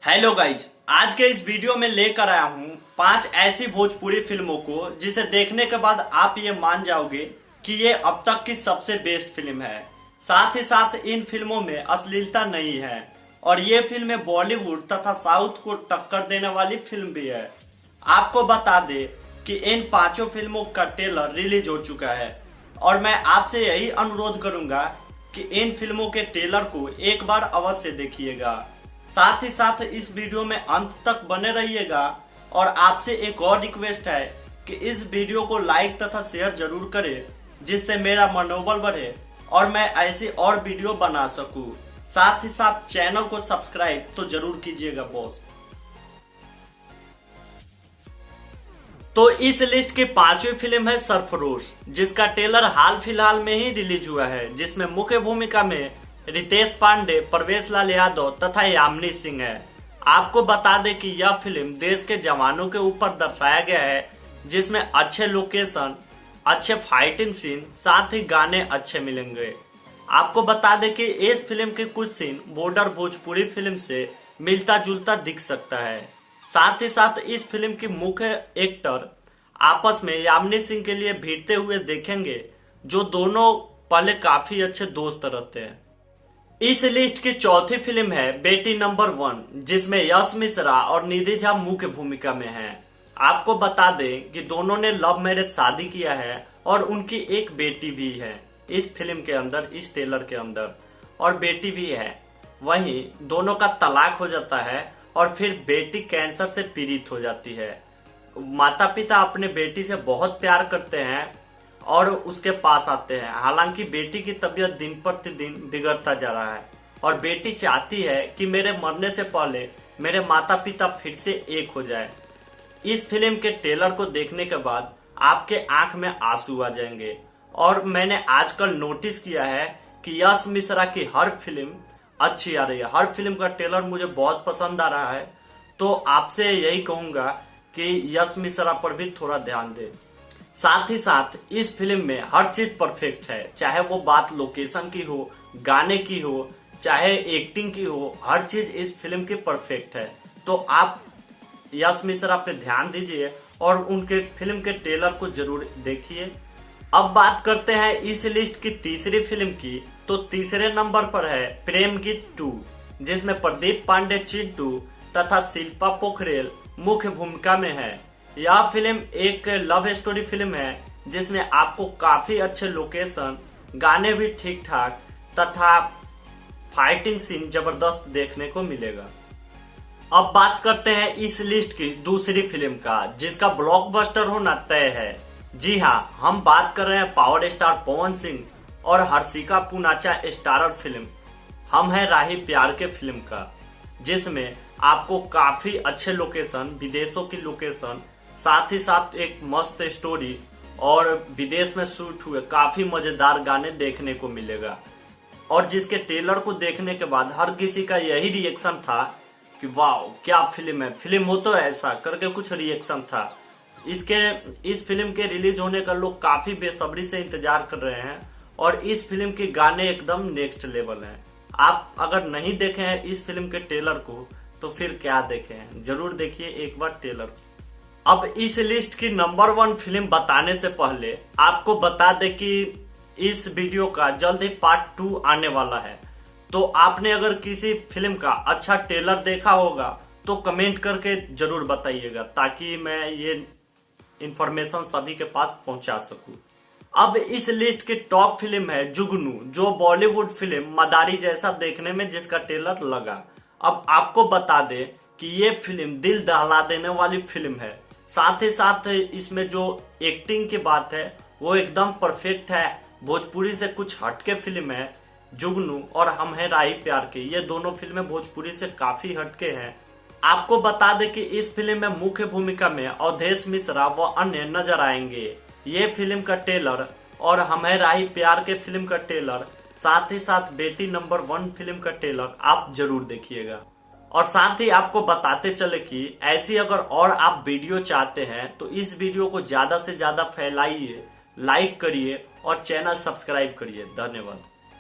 Hello guys, आज के इस वीडियो में लेकर आया हूँ 5 ऐसी भोजपुरी फिल्मों को जिसे देखने के बाद आप ये मान जाओगे कि ये अब तक की सबसे बेस्ट फिल्म है। साथ ही साथ इन फिल्मों में अश्लीलता नहीं है और ये फिल्में बॉलीवुड तथा साउथ को टक्कर देने वाली फिल्म भी है। आपको बता दे कि इन 5 फिल्मों का ट्रेलर रिलीज हो चुका है और मैं आपसे यही अनुरोध करूंगा कि इन फिल्मों के ट्रेलर को एक बार अवश्य देखिएगा। साथ ही साथ इस वीडियो में अंत तक बने रहिएगा और आपसे एक और रिक्वेस्ट है कि इस वीडियो को लाइक तथा शेयर जरूर करें, जिससे मेरा मनोबल बढ़े और मैं ऐसी और वीडियो बना सकूं। साथ ही साथ चैनल को सब्सक्राइब तो जरूर कीजिएगा बॉस। तो इस लिस्ट की 5वीं फिल्म है सरफरोश, जिसका ट्रेलर हाल फिलहाल में ही रिलीज हुआ है, जिसमें मुख्य भूमिका में रितेश पांडे, प्रवेश लाल यादव तथा यामिनी सिंह है। आपको बता दें कि यह फिल्म देश के जवानों के ऊपर दर्शाया गया है, जिसमें अच्छे लोकेशन, अच्छे फाइटिंग सीन, साथ ही गाने अच्छे मिलेंगे। आपको बता दें कि इस फिल्म के कुछ सीन बॉर्डर भोजपुरी फिल्म से मिलता जुलता दिख सकता है। साथ ही साथ इस फिल्म की मुख्य एक्टर आपस में यामिनी सिंह के लिए भिड़ते हुए देखेंगे, जो दोनों पहले काफी अच्छे दोस्त रहते हैं। इस लिस्ट की 4थी फिल्म है बेटी नंबर 1, जिसमें यश मिश्रा और निधि झा मुख्य भूमिका में हैं। आपको बता दें कि दोनों ने लव मैरिज शादी किया है और उनकी एक बेटी भी है इस फिल्म के अंदर, इस ट्रेलर के अंदर, और बेटी भी है। वहीं दोनों का तलाक हो जाता है और फिर बेटी कैंसर से पीड़ित हो जाती है। माता पिता अपने बेटी से बहुत प्यार करते हैं और उसके पास आते हैं। हालांकि बेटी की तबीयत दिन प्रतिदिन बिगड़ता जा रहा है और बेटी चाहती है कि मेरे मरने से पहले मेरे माता पिता फिर से एक हो जाए। इस फिल्म के ट्रेलर को देखने के बाद आपके आंख में आंसू आ जाएंगे और मैंने आजकल नोटिस किया है कि यश मिश्रा की हर फिल्म अच्छी आ रही है। हर फिल्म का ट्रेलर मुझे बहुत पसंद आ रहा है, तो आपसे यही कहूंगा कि यश मिश्रा पर भी थोड़ा ध्यान दें। साथ ही साथ इस फिल्म में हर चीज परफेक्ट है, चाहे वो बात लोकेशन की हो, गाने की हो, चाहे एक्टिंग की हो, हर चीज इस फिल्म की परफेक्ट है। तो आप यश मिश्रा पे ध्यान दीजिए और उनके फिल्म के ट्रेलर को जरूर देखिए। अब बात करते हैं इस लिस्ट की 3री फिल्म की। तो 3रे नंबर पर है प्रेम गीत 2, जिसमें प्रदीप पांडे चिंटू तथा शिल्पा पोखरेल मुख्य भूमिका में है। यह फिल्म एक लव स्टोरी फिल्म है, जिसमें आपको काफी अच्छे लोकेशन, गाने भी ठीक ठाक तथा फाइटिंग सीन जबरदस्त देखने को मिलेगा। अब बात करते हैं इस लिस्ट की 2री फिल्म का, जिसका ब्लॉकबस्टर होना तय है। जी हाँ, हम बात कर रहे हैं पावर स्टार पवन सिंह और हर्षिका पूनाचा स्टारर फिल्म हम हैं राही प्यार के फिल्म का, जिसमें आपको काफी अच्छे लोकेशन, विदेशों की लोकेशन, साथ ही साथ एक मस्त स्टोरी और विदेश में शूट हुए काफी मजेदार गाने देखने को मिलेगा। और जिसके ट्रेलर को देखने के बाद हर किसी का यही रिएक्शन था कि वाह क्या फिल्म है, फिल्म हो तो ऐसा करके कुछ रिएक्शन था। इस फिल्म के रिलीज होने का लोग काफी बेसब्री से इंतजार कर रहे हैं और इस फिल्म के गाने एकदम नेक्स्ट लेवल हैं। आप अगर नहीं देखे हैं इस फिल्म के ट्रेलर को तो फिर क्या देखे हैं, जरूर देखिए एक बार ट्रेलर। अब इस लिस्ट की नंबर 1 फिल्म बताने से पहले आपको बता दें कि इस वीडियो का जल्द ही पार्ट 2 आने वाला है। तो आपने अगर किसी फिल्म का अच्छा ट्रेलर देखा होगा तो कमेंट करके जरूर बताइएगा, ताकि मैं ये इंफॉर्मेशन सभी के पास पहुंचा सकूं। अब इस लिस्ट की टॉप फिल्म है जुगनू, जो बॉलीवुड फिल्म मदारी जैसा देखने में जिसका ट्रेलर लगा। अब आपको बता दें कि ये फिल्म दिल दहला देने वाली फिल्म है। साथ ही साथ इसमें जो एक्टिंग की बात है वो एकदम परफेक्ट है। भोजपुरी से कुछ हटके फिल्म है जुगनू और हम हैं राही प्यार के, ये दोनों फिल्में भोजपुरी से काफी हटके हैं। आपको बता दें कि इस फिल्म में मुख्य भूमिका में अवधेश मिश्रा व अन्य नजर आएंगे। ये फिल्म का ट्रेलर और हम हैं राही प्यार के फिल्म का ट्रेलर, साथ ही साथ बेटी नंबर 1 फिल्म का ट्रेलर आप जरूर देखिएगा। और साथ ही आपको बताते चले कि ऐसी अगर और आप वीडियो चाहते हैं तो इस वीडियो को ज्यादा से ज्यादा फैलाइए, लाइक करिए और चैनल सब्सक्राइब करिए। धन्यवाद।